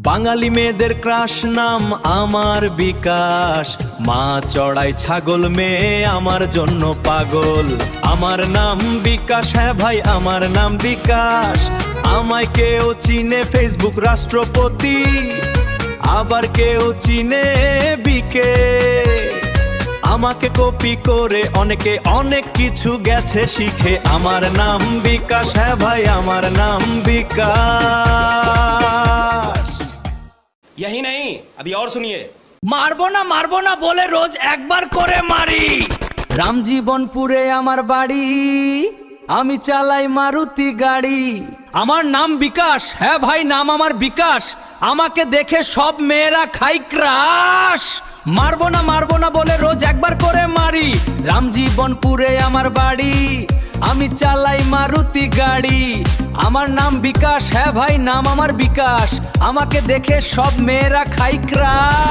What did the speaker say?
বাঙালি মেয়েদের ক্রাশ নাম আমার বিকাশ, মা চড়াই ছাগল মেয়ে আমার জন্য পাগল। আমার নাম বিকাশ, হ্যাঁ ভাই আমার নাম বিকাশ। আমায় কেউ চিনে ফেসবুক রাষ্ট্রপতি, আবার কেউ চিনে বিকে। আমাকে কপি করে অনেকে অনেক কিছু গেছে শিখে। আমার নাম বিকাশ, হ্যাঁ ভাই আমার নাম বিকাশ। यही नहीं, अभी और सुनिए। মারবো না বলে রোজ একবার করে মারি। রামজীবনপুরে আমার বাড়ি, আমি চালাই মারুতি গাড়ি। আমার নাম বিকাশ, হ্যাঁ ভাই নাম আমার বিকাশ। আমাকে দেখে সব মেয়েরা খাই ক্রাশ। মারবো না বলে রোজ একবার করে মারি। রামজীবনপুরে আমার বাড়ি, আমি চালাই মারুতি গাড়ি। আমার নাম বিকাশ, হ্যাঁ ভাই নাম আমার বিকাশ। আমাকে দেখে সব মেয়েরা খাই ক্রাশ।